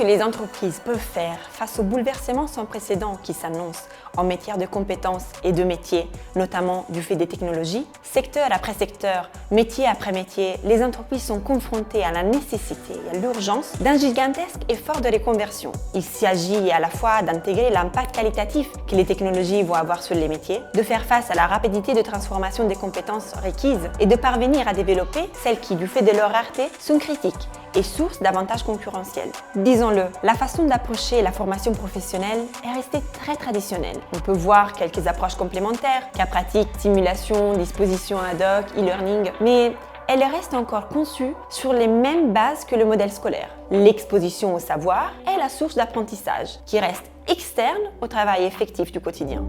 les entreprises peuvent faire face au bouleversement sans précédent qui s'annonce en matière de compétences et de métiers, notamment du fait des technologies. Secteur après secteur, métier après métier, les entreprises sont confrontées à la nécessité et à l'urgence d'un gigantesque effort de reconversion. Il s'agit à la fois d'intégrer l'impact qualitatif que les technologies vont avoir sur les métiers, de faire face à la rapidité de transformation des compétences requises et de parvenir à développer celles qui, du fait de leur rareté, sont critiques et source d'avantages concurrentiels. Disons-le, la façon d'approcher la formation professionnelle est restée très traditionnelle. On peut voir quelques approches complémentaires, cas pratiques, simulation, dispositions ad hoc, e-learning, mais elle reste encore conçue sur les mêmes bases que le modèle scolaire. L'exposition au savoir est la source d'apprentissage, qui reste externe au travail effectif du quotidien.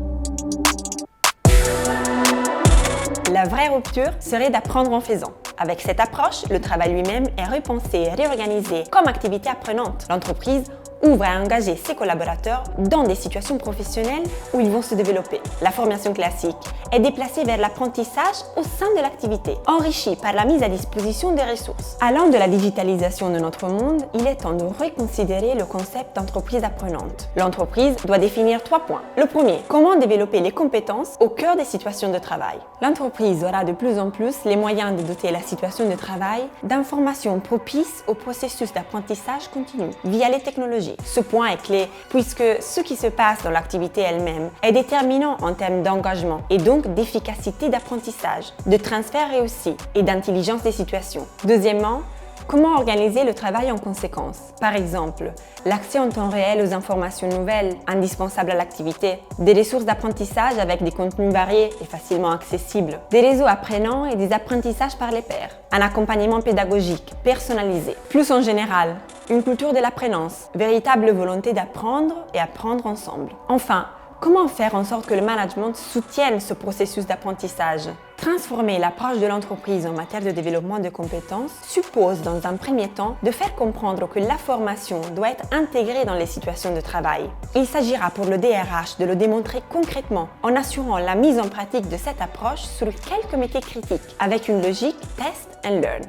La vraie rupture serait d'apprendre en faisant. Avec cette approche, le travail lui-même est repensé et réorganisé comme activité apprenante. L'entreprise ouvre à engager ses collaborateurs dans des situations professionnelles où ils vont se développer. La formation classique est déplacée vers l'apprentissage au sein de l'activité, enrichie par la mise à disposition des ressources. Allant de la digitalisation de notre monde, il est temps de reconsidérer le concept d'entreprise apprenante. L'entreprise doit définir 3 points. Le premier, comment développer les compétences au cœur des situations de travail. L'entreprise aura de plus en plus les moyens de doter la situation de travail d'informations propices au processus d'apprentissage continu via les technologies. Ce point est clé puisque ce qui se passe dans l'activité elle-même est déterminant en termes d'engagement et donc d'efficacité d'apprentissage, de transfert réussi et d'intelligence des situations. Deuxièmement, comment organiser le travail en conséquence? Par exemple, l'accès en temps réel aux informations nouvelles, indispensables à l'activité, des ressources d'apprentissage avec des contenus variés et facilement accessibles, des réseaux apprenants et des apprentissages par les pairs, un accompagnement pédagogique personnalisé. Plus en général, une culture de l'apprenance, véritable volonté d'apprendre et apprendre ensemble. Enfin, comment faire en sorte que le management soutienne ce processus d'apprentissage? Transformer l'approche de l'entreprise en matière de développement de compétences suppose dans un premier temps de faire comprendre que la formation doit être intégrée dans les situations de travail. Il s'agira pour le DRH de le démontrer concrètement en assurant la mise en pratique de cette approche sur quelques métiers critiques avec une logique test and learn.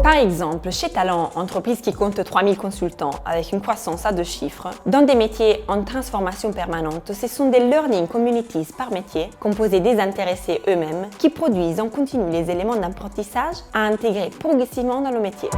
Par exemple, chez Talent, entreprise qui compte 3000 consultants avec une croissance à 2 chiffres, dans des métiers en transformation permanente, ce sont des learning communities par métier, composés des intéressés eux-mêmes, qui produisent en continu les éléments d'apprentissage à intégrer progressivement dans le métier.